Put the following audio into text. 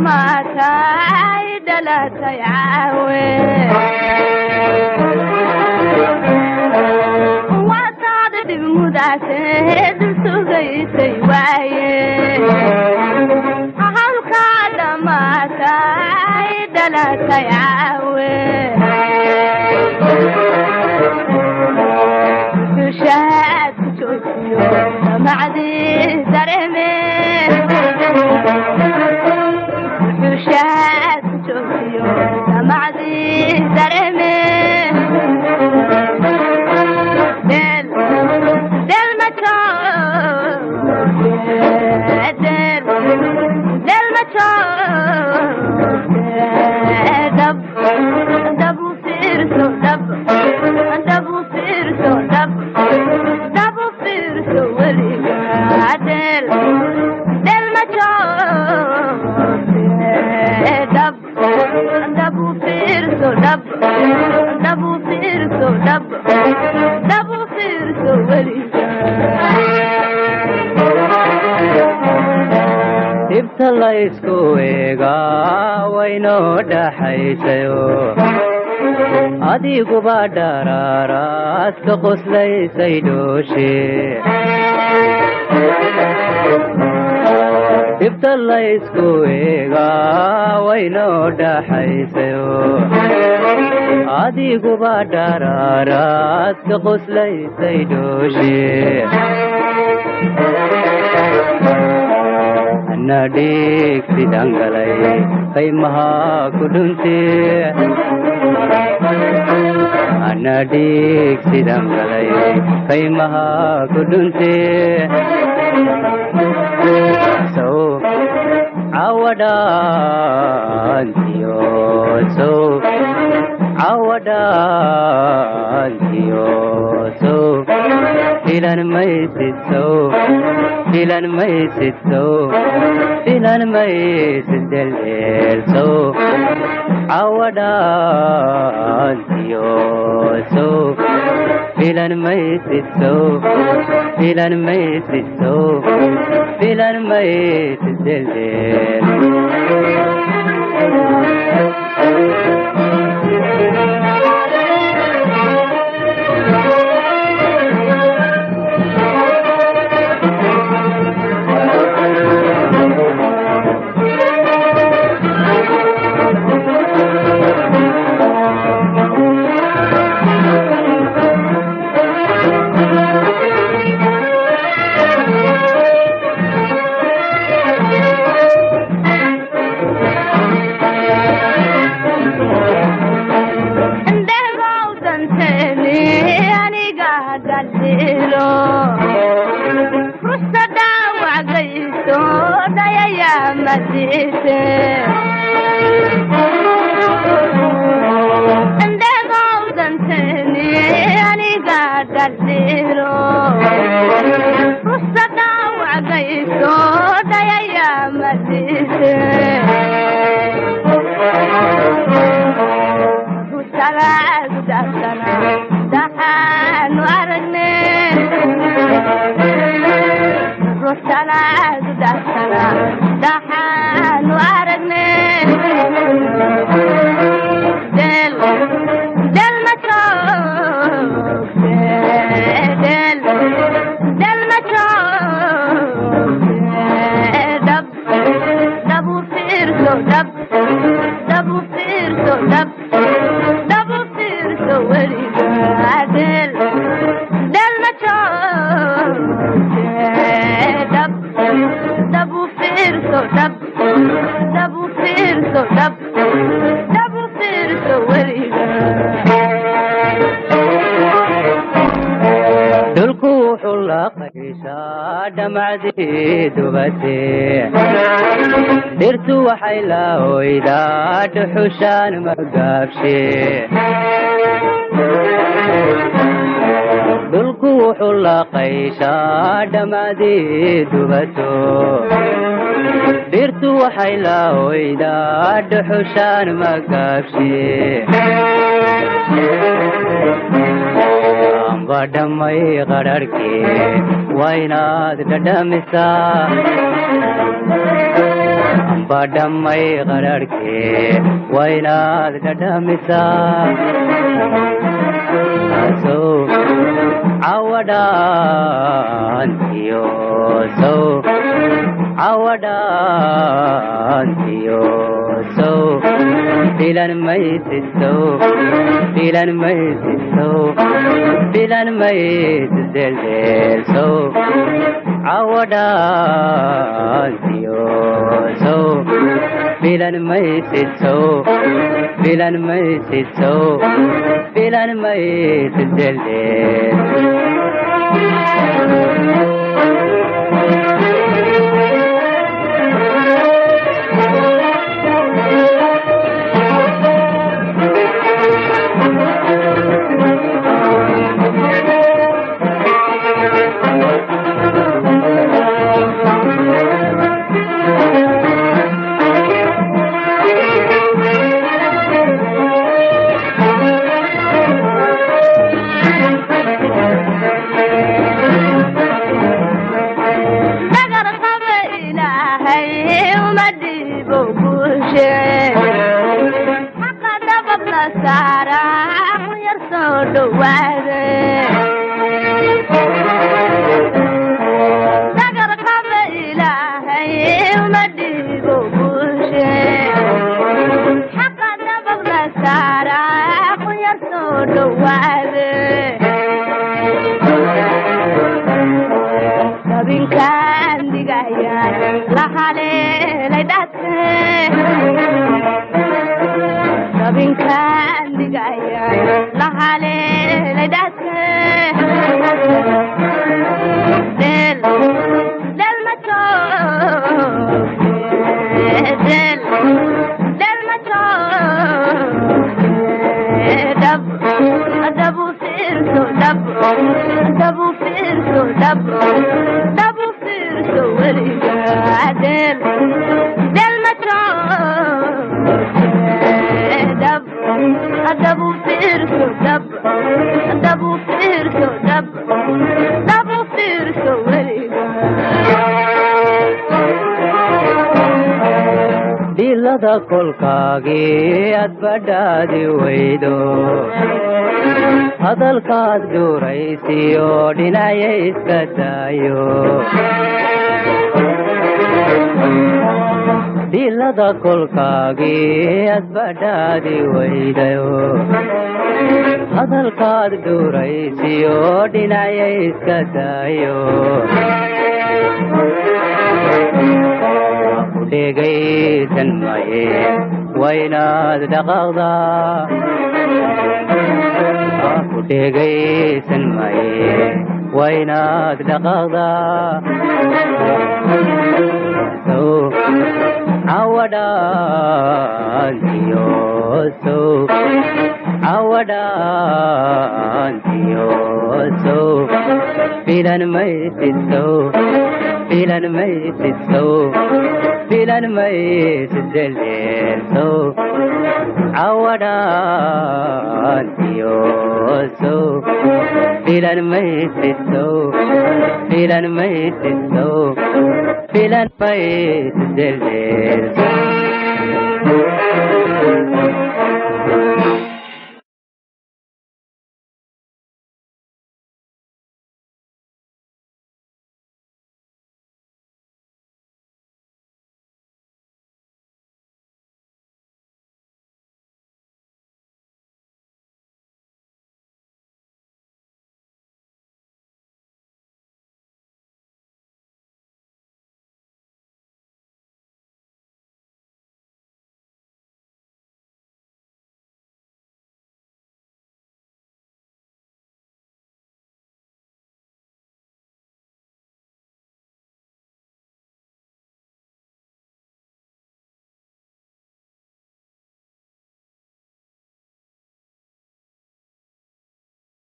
دماتاي دلاتاي عاوي وصاد دموداتي دسوغيتي واي هالكا دماتاي دلاتاي عاوي شاد شوفيو معدي درمي شاد شوفيو معدي درمي دل مچار دل مچار دب دبو فيرسو دب دبو فيرسو دب دبو فيرسو وليقا دل مچار دب دبو فيرسو دب دبو فيرسو دب دبو فيرسو وليقا dibta la isku eegaa waynoo dhaxaysayo adiguba dharaaraaska qoslaysay dhooshe dibta la isku eegaa waynoo dhaxaysayo adiguba dharaaraaska qoslaysay dhooshe Nadik sidanggalay kay maha kudunti Nadik sidanggalay kay maha kudunti So awadan tiyo So awadan tiyo So Dilan may sitso Dilan may sitso Dilan may sitdel so Awadan tiyo so Dilan may sitso Dilan may sitso Dilan may sitdel dirtu waxay la hoydaa dhuxushaan magaabshe dhulku wuxuu la qayshaa dhammaadii dubato dirtu waxay la hoydaa dhuxushaan magaabshe badhamay qararhkee waa inaad dhadhamisaa badhamay qararhkee waa inaad dhadhamisaa sow cawadhaantiyo sow cawadhaantiyo sow filan maysid sow filan maysid sow filan maysid deldeel sow cawadhaantiyo sow filan maysid sow filan maysid sow filan maysid deldeel dilada kolkaagii aad badhaadi weydo hadalkaad duuraysiyo dhinacya iska daayo dilada kolkaagii aad badhaadi weydayo hadalkaad duuraysiyo dhinacya iska daayo dhegaysan maye waa inaad dhaqaaqdaa ku dhegaysan maye waa inaad dhaqaaqdaa sow cawadhaantiyo sow cawadhaantiyo sow filan maysid sow filan maysid sow filan maysid deldeel sow cawadhaantiyo sow filan maysid sow filan maysid sow filan maysid deldeel